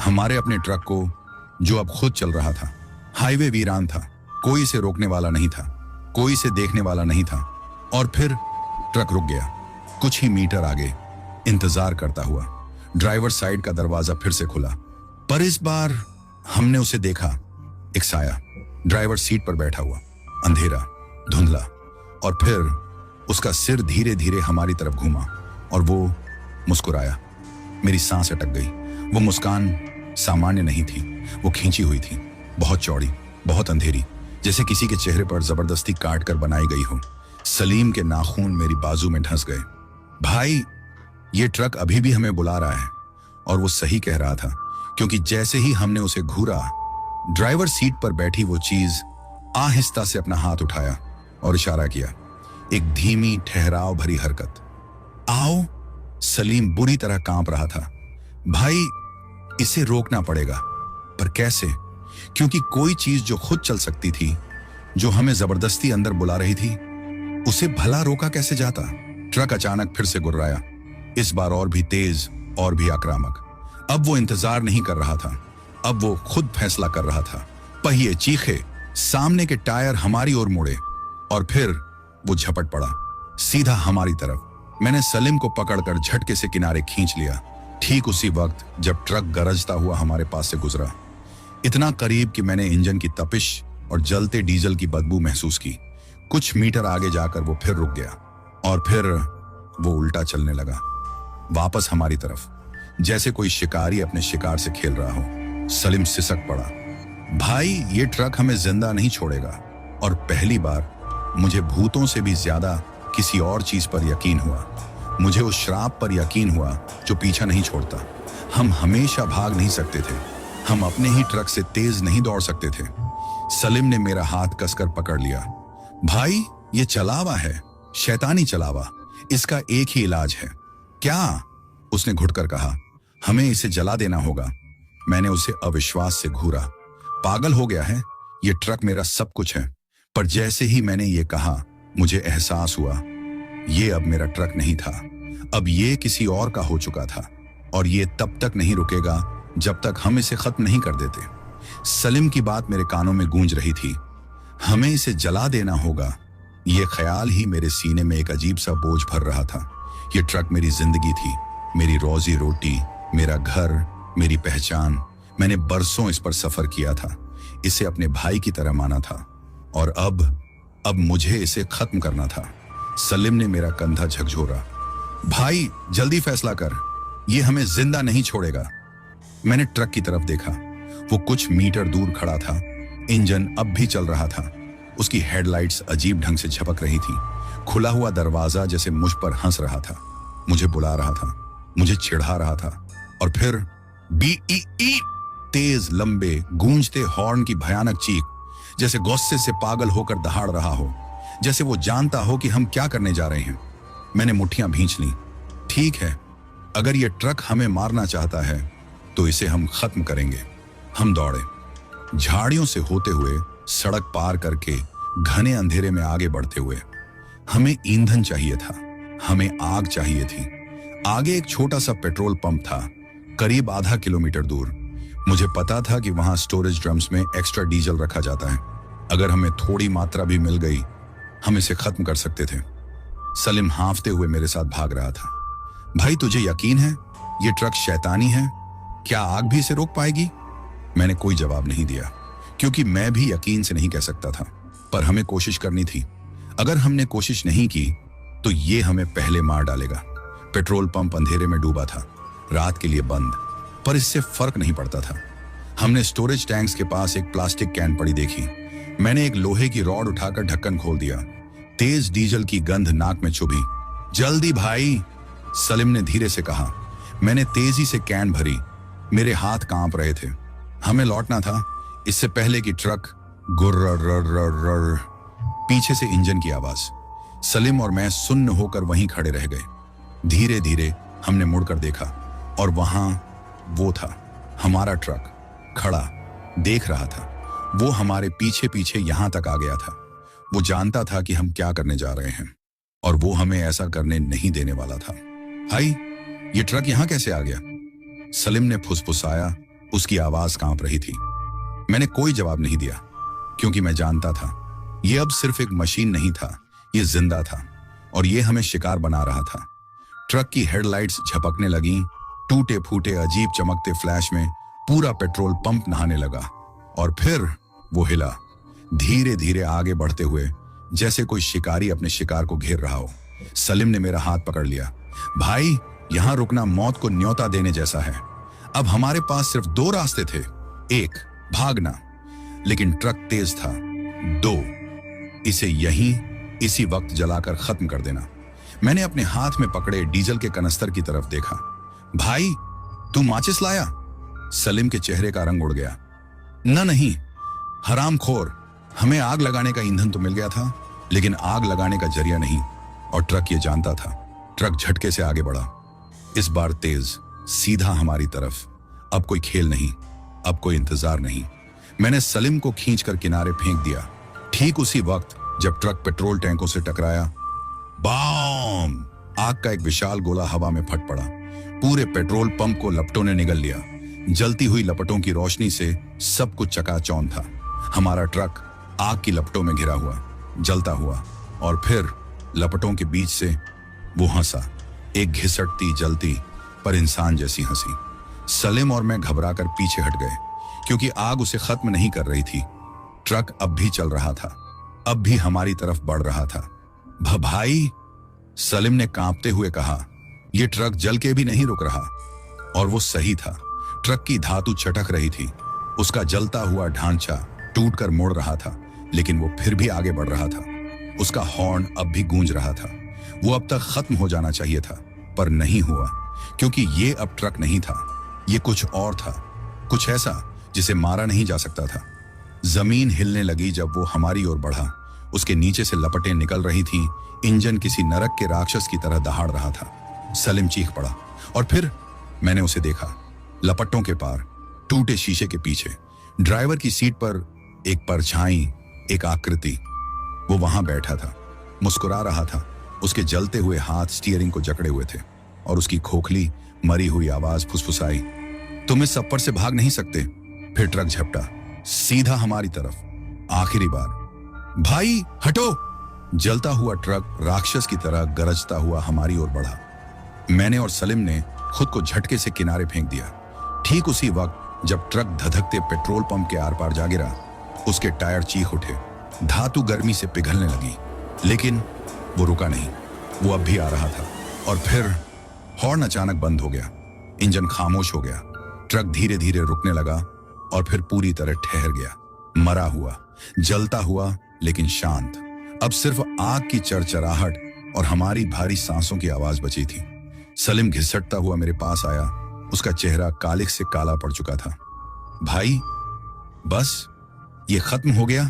हमारे अपने ट्रक को, जो अब खुद चल रहा था। हाईवे वीरान था, कोई इसे रोकने वाला नहीं था, कोई इसे देखने वाला नहीं था। और फिर ट्रक रुक गया, कुछ ही मीटर आगे, इंतजार करता हुआ। ड्राइवर साइड का दरवाजा फिर से खुला, पर इस बार हमने उसे देखा, एक साया, ड्राइवर सीट पर बैठा हुआ, अंधेरा, धुंधला। और फिर उसका सिर धीरे धीरे हमारी तरफ घूमा और वो मुस्कुराया। मेरी सांस अटक गई। वो मुस्कान सामान्य नहीं थी, वो खींची हुई थी, बहुत चौड़ी, बहुत अंधेरी, जैसे किसी के चेहरे पर जबरदस्ती काट कर बनाई गई हो। सलीम के नाखून मेरी बाजू में धंस गए। भाई, ये ट्रक अभी भी हमें बुला रहा है। और वो सही कह रहा था, क्योंकि जैसे ही हमने उसे घूरा, ड्राइवर सीट पर बैठी वो चीज आहिस्ता से अपना हाथ उठाया और इशारा किया, एक धीमी ठहराव भरी हरकत। आओ! सलीम बुरी तरह कांप रहा था। भाई, इसे रोकना पड़ेगा। पर कैसे? क्योंकि कोई चीज जो खुद चल सकती थी, जो हमें जबरदस्ती अंदर बुला रही थी, उसे भला रोका कैसे जाता? ट्रक अचानक फिर से गुर्राया, इस बार और भी तेज और भी आक्रामक। अब वो इंतजार नहीं कर रहा था, अब वो खुद फैसला कर रहा था। पहिए चीखे, सामने के टायर हमारी ओर मुड़े और फिर वो झपट पड़ा, सीधा हमारी तरफ। मैंने सलीम को पकड़कर झटके से किनारे खींच लिया, ठीक उसी वक्त जब ट्रक गरजता हुआ हमारे पास से गुजरा। इतना करीब कि मैंने इंजन की तपिश और जलते डीजल की बदबू महसूस की। कुछ मीटर आगे जाकर वो फिर रुक गया और फिर वो उल्टा चलने लगा, वापस हमारी तरफ, जैसे कोई शिकारी अपने शिकार से खेल रहा हो। सलीम सिसक पड़ा। भाई, ये ट्रक हमें जिंदा नहीं छोड़ेगा। और पहली बार मुझे भूतों से भी ज्यादा किसी और चीज पर यकीन हुआ। मुझे उस श्राप पर यकीन हुआ जो पीछा नहीं छोड़ता। हम हमेशा भाग नहीं सकते थे, हम अपने ही ट्रक से तेज नहीं दौड़ सकते थे। सलीम ने मेरा हाथ कसकर पकड़ लिया। भाई, ये चलावा है, शैतानी चलावा। इसका एक ही इलाज है। क्या? उसने घुटकर कहा। हमें इसे जला देना होगा। मैंने उसे अविश्वास से घूरा। पागल हो गया है? ये ट्रक मेरा सब कुछ है। पर जैसे ही मैंने ये कहा, मुझे एहसास हुआ ये अब मेरा ट्रक नहीं था, अब ये किसी और का हो चुका था। और ये तब तक नहीं रुकेगा जब तक हम इसे खत्म नहीं कर देते। सलीम की बात मेरे कानों में गूंज रही थी। हमें इसे जला देना होगा। ये ख्याल ही मेरे सीने में एक अजीब सा बोझ भर रहा था। ये ट्रक मेरी जिंदगी थी, मेरी रोजी रोटी, मेरा घर, मेरी पहचान। मैंने बरसों इस पर सफर किया था, इसे अपने भाई की तरह माना था। और अब अब मुझे इसे खत्म करना था। सलीम ने मेरा कंधा झकझोरा। भाई जल्दी फैसला कर, ये हमें जिंदा नहीं छोड़ेगा। मैंने ट्रक की तरफ देखा। वो कुछ मीटर दूर खड़ा था। इंजन अब भी चल रहा था। उसकी हेडलाइट्स अजीब ढंग से झपक रही थी। खुला हुआ दरवाजा जैसे मुझ पर हंस रहा था, मुझे बुला रहा था, मुझे चिढ़ा रहा था। और फिर BEE, तेज लंबे गूंजते हॉर्न की भयानक चीख, जैसे गुस्से से पागल होकर दहाड़ रहा हो, जैसे वो जानता हो कि हम क्या करने जा रहे हैं। मैंने मुट्ठियां भींच ली। ठीक है, अगर ये ट्रक हमें मारना चाहता है तो इसे हम खत्म करेंगे। हम दौड़े, झाड़ियों से होते हुए, सड़क पार करके, घने अंधेरे में आगे बढ़ते हुए। हमें ईंधन चाहिए था, हमें आग चाहिए थी। आगे एक छोटा सा पेट्रोल पंप था, करीब आधा किलोमीटर दूर। मुझे पता था कि वहां स्टोरेज ड्रम्स में एक्स्ट्रा डीजल रखा जाता है। अगर हमें थोड़ी मात्रा भी मिल गई, हम इसे खत्म कर सकते थे। सलीम हांफते हुए मेरे साथ भाग रहा था। भाई तुझे यकीन है ये ट्रक शैतानी है? क्या आग भी इसे रोक पाएगी? मैंने कोई जवाब नहीं दिया, क्योंकि मैं भी यकीन से नहीं कह सकता था। पर हमें कोशिश करनी थी। अगर हमने कोशिश नहीं की तो ये हमें पहले मार डालेगा। पेट्रोल पंप अंधेरे में डूबा था, रात के लिए बंद, पर इससे फर्क नहीं पड़ता था। हमने स्टोरेज टैंक्स के पास एक प्लास्टिक कैन पड़ी देखी। मैंने एक लोहे की रॉड उठाकर ढक्कन खोल दिया। तेज डीजल की गंध नाक में चुभी। जल्दी भाई, सलीम ने धीरे से कहा। मैंने तेजी से कैन भरी। मेरे हाथ कांप रहे थे। हमें लौटना था इससे पहले कि ट्रक गुर्र। पीछे से इंजन की आवाज। सलीम और मैं सुन्न होकर वहीं खड़े रह गए। धीरे धीरे हमने मुड़कर देखा और वहां वो था, हमारा ट्रक खड़ा देख रहा था। वो हमारे पीछे पीछे यहां तक आ गया था। वो जानता था कि हम क्या करने जा रहे हैं और वो हमें ऐसा करने नहीं देने वाला था। भाई ये ट्रक यहां कैसे आ गया? सलीम ने फुसफुसाया। उसकी आवाज कांप रही थी। मैंने कोई जवाब नहीं दिया, क्योंकि मैं जानता था ये अब सिर्फ एक मशीन नहीं था, ये जिंदा था और ये हमें शिकार बना रहा था। ट्रक की हेडलाइट्स झपकने लगी। टूटे फूटे अजीब चमकते फ्लैश में पूरा पेट्रोल पंप नहाने लगा। और फिर वो हिला, धीरे धीरे आगे बढ़ते हुए, जैसे कोई शिकारी अपने शिकार को घेर रहा हो। सलीम ने मेरा हाथ पकड़ लिया। भाई यहां रुकना मौत को न्योता देने जैसा है। अब हमारे पास सिर्फ दो रास्ते थे। एक, भागना, लेकिन ट्रक तेज था। दो, इसे यहीं इसी वक्त जलाकर खत्म कर देना। मैंने अपने हाथ में पकड़े डीजल के कनस्तर की तरफ देखा। भाई तू माचिस लाया? सलीम के चेहरे का रंग उड़ गया। नहीं, हरामखोर, हमें आग लगाने का ईंधन तो मिल गया था, लेकिन आग लगाने का जरिया नहीं। और ट्रक ये जानता था। ट्रक झटके से आगे बढ़ा, इस बार तेज, सीधा हमारी तरफ। अब कोई खेल नहीं, अब कोई इंतजार नहीं। मैंने सलीम को खींचकर किनारे फेंक दिया। ठीक उसी वक्त जब ट्रक पेट्रोल टैंकों से टकराया, बम! आग का एक विशाल गोला हवा में फट पड़ा। पूरे पेट्रोल पंप को लपटों ने निगल लिया। जलती हुई लपटों की रोशनी से सब कुछ चकाचौंध था। हमारा ट्रक आग की लपटों में घिरा हुआ, जलता हुआ। और फिर लपटों के बीच से वो हंसा, एक घिसटती जलती पर इंसान जैसी हंसी। सलीम और मैं घबराकर पीछे हट गए, क्योंकि आग उसे खत्म नहीं कर रही थी। ट्रक अब भी चल रहा था, अब भी हमारी तरफ बढ़ रहा था। भाई, सलीम ने कांपते हुए कहा, यह ट्रक जल के भी नहीं रुक रहा। और वो सही था। ट्रक की धातु चटक रही थी। उसका जलता हुआ ढांचा टूटकर मुड़ रहा था, लेकिन वो फिर भी आगे बढ़ रहा था। उसका हॉर्न अब भी गूंज रहा था। वो अब तक खत्म हो जाना चाहिए था, पर नहीं हुआ, क्योंकि ये अब ट्रक नहीं था। ये कुछ और था, कुछ ऐसा जिसे मारा नहीं जा सकता था। जमीन हिलने लगी जब वो हमारी ओर बढ़ा। उसके नीचे से लपटें निकल रही थीं। इंजन किसी नरक के राक्षस की तरह दहाड़ रहा था। सलीम चीख पड़ा और फिर मैंने उसे देखा। लपटों के पार, टूटे शीशे के पीछे, ड्राइवर की सीट पर एक परछाई, एक आकृति। वो वहां बैठा था, मुस्कुरा रहा था। उसके जलते हुए हाथ स्टीयरिंग को जकड़े हुए थे और उसकी खोखली मरी हुई आवाज फुसफुसाई, तुम इस सफर से भाग नहीं सकते। फिर ट्रक झपटा सीधा हमारी तरफ, आखिरी बार। भाई हटो! जलता हुआ ट्रक राक्षस की तरह गरजता हुआ हमारी ओर बढ़ा। मैंने और सलीम ने खुद को झटके से किनारे फेंक दिया। ठीक उसी वक्त जब ट्रक धधकते पेट्रोल पंप के आर पार जा गिरा, उसके टायर चीख उठे। धातु गर्मी से पिघलने लगी, लेकिन वो रुका नहीं। वो अब भी आ रहा था। और फिर हॉर्न अचानक बंद हो गया, इंजन खामोश हो गया, ट्रक धीरे धीरे रुकने लगा और फिर पूरी तरह ठहर गया। मरा हुआ, जलता हुआ, लेकिन शांत। अब सिर्फ आग की चरचराहट और हमारी भारी सांसों की आवाज बची थी। सलीम घिसटता हुआ मेरे पास आया। उसका चेहरा कालिख से काला पड़ चुका था। भाई, बस ये खत्म हो गया?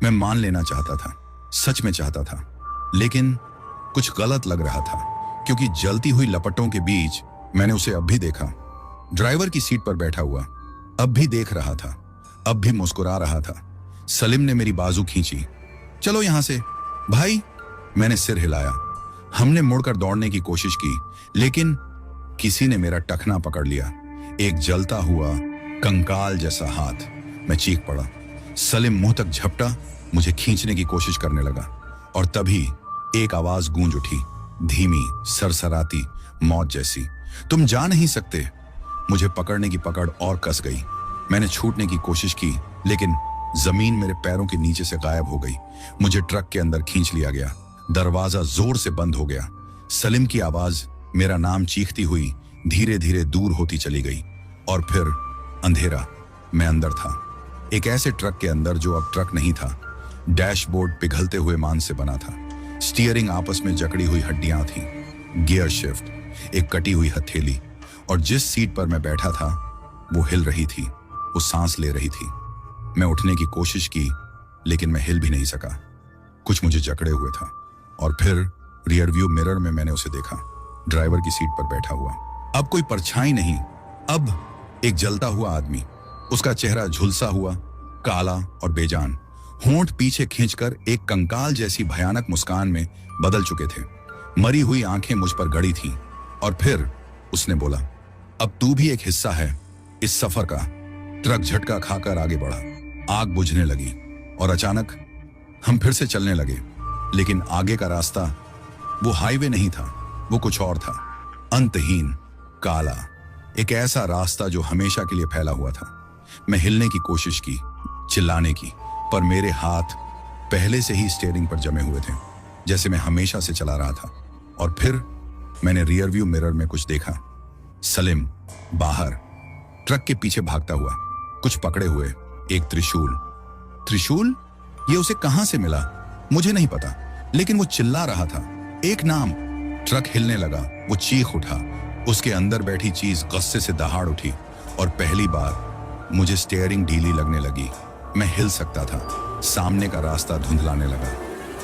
मैं मान लेना चाहता था, सच में चाहता था, लेकिन कुछ गलत लग रहा था, क्योंकि जलती हुई लपटों के बीच मैंने उसे अब भी देखा। ड्राइवर की सीट पर बैठा हुआ, अब भी देख रहा था, अब भी मुस्कुरा रहा था। सलीम ने मेरी बाजू खींची। चलो यहां से भाई। मैंने सिर हिलाया। हमने मुड़कर दौड़ने की कोशिश की, लेकिन किसी ने मेरा टखना पकड़ लिया। एक जलता हुआ कंकाल जैसा हाथ। मैं चीख पड़ा। सलीम मुंह तक झपटा, मुझे खींचने की कोशिश करने लगा, और तभी एक आवाज गूंज उठी, धीमी, सरसराती, मौत जैसी। तुम जा नहीं सकते। मुझे पकड़ने की पकड़ और कस गई। मैंने छूटने की कोशिश की, लेकिन जमीन मेरे पैरों के नीचे से गायब हो गई। मुझे ट्रक के अंदर खींच लिया गया। दरवाजा जोर से बंद हो गया। सलीम की आवाज मेरा नाम चीखती हुई धीरे धीरे दूर होती चली गई, और फिर अंधेरा। मैं अंदर था, एक ऐसे ट्रक के अंदर जो अब ट्रक नहीं था। डैशबोर्ड पिघलते हुए मांस से बना था, स्टीयरिंग आपस में जकड़ी हुई हड्डियां थीं, गियर शिफ्ट, एक कटी हुई हथेली, और जिस सीट पर मैं बैठा था वो हिल रही थी, वो सांस ले रही थी। मैं उठने की कोशिश की, लेकिन मैं हिल भी नहीं सका। कुछ मुझे जकड़े हुए था। और फिर रियर व्यू मिरर में मैंने उसे देखा, ड्राइवर की सीट पर बैठा हुआ। अब कोई परछाई नहीं, अब एक जलता हुआ आदमी। उसका चेहरा झुलसा हुआ, काला और बेजान, होंठ पीछे खींचकर एक कंकाल जैसी भयानक मुस्कान में बदल चुके थे। मरी हुई आंखें मुझ पर गड़ी थीं। और फिर उसने बोला, अब तू भी एक हिस्सा है इस सफर का। ट्रक झटका खाकर आगे बढ़ा, आग बुझने लगी, और अचानक हम फिर से चलने लगे। लेकिन आगे का रास्ता वो हाईवे नहीं था, वो कुछ और था, अंतहीन, काला, एक ऐसा रास्ता जो हमेशा के लिए फैला हुआ था। मैं हिलने की कोशिश की, चिल्लाने की, पर मेरे हाथ पहले से ही स्टीयरिंग पर जमे हुए थे, जैसे मैं हमेशा से चला रहा था। और फिर मैंने रियर व्यू मिरर में कुछ देखा। सलीम बाहर ट्रक के पीछे भागता हुआ, कुछ पकड़े हुए, एक त्रिशूल। त्रिशूल? ये उसे कहां से मिला मुझे नहीं पता, लेकिन वो चिल्ला रहा था, एक नाम। ट्रक हिलने लगा, वो चीख उठा। उसके अंदर बैठी चीज गुस्से से दहाड़ उठी, और पहली बार मुझे स्टीयरिंग ढीली लगने लगी। मैं हिल सकता था। सामने का रास्ता धुंधलाने लगा,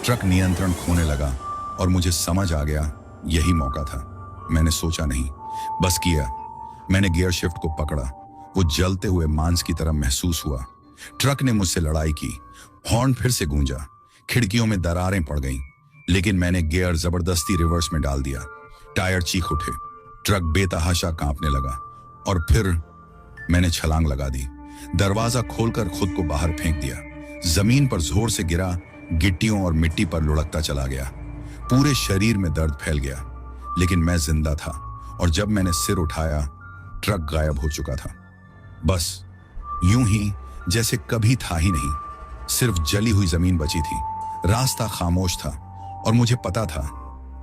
ट्रक नियंत्रण खोने लगा, और मुझे समझ आ गया यही मौका था। मैंने सोचा नहीं, बस किया। मैंने गियर शिफ्ट को पकड़ा। वो जलते हुए मांस की तरह महसूस हुआ। ट्रक ने मुझसे लड़ाई की। हॉर्न फिर से गूंजा, खिड़कियों में दरारें पड़ गईं, लेकिन मैंने गियर जबरदस्ती रिवर्स में डाल दिया। टायर चीख उठे, ट्रक बेतहाशा कांपने लगा, और फिर मैंने छलांग लगा दी। दरवाजा खोलकर खुद को बाहर फेंक दिया। जमीन पर जोर से गिरा, गिट्टियों और मिट्टी पर लुढ़कता चला गया। पूरे शरीर में दर्द फैल गया, लेकिन मैं जिंदा था। और जब मैंने सिर उठाया, ट्रक गायब हो चुका था। बस यूं ही जैसे कभी था ही नहीं, सिर्फ जली हुई जमीन बची थी। रास्ता खामोश था, और मुझे पता था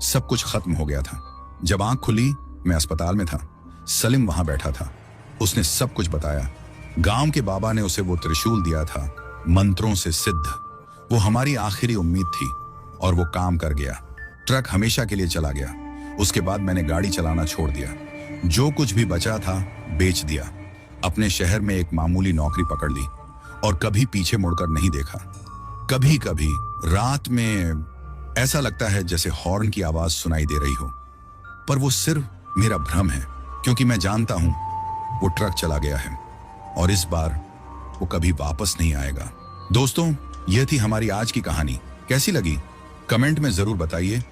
सब कुछ खत्म हो गया था। जब आंख खुली, मैं अस्पताल में था। सलीम वहां बैठा था। उसने सब कुछ बताया। गांव के बाबा ने उसे वो त्रिशूल दिया था, मंत्रों से सिद्ध। वो हमारी आखिरी उम्मीद थी, और वो काम कर गया। ट्रक हमेशा के लिए चला गया। उसके बाद मैंने गाड़ी चलाना छोड़ दिया। जो कुछ भी बचा था बेच दिया। अपने शहर में एक मामूली नौकरी पकड़ ली, और कभी पीछे मुड़कर नहीं देखा। कभी कभी रात में ऐसा लगता है जैसे हॉर्न की आवाज सुनाई दे रही हो, पर वो सिर्फ मेरा भ्रम है, क्योंकि मैं जानता हूं वो ट्रक चला गया है, और इस बार वो कभी वापस नहीं आएगा। दोस्तों, यह थी हमारी आज की कहानी। कैसी लगी कमेंट में जरूर बताइए।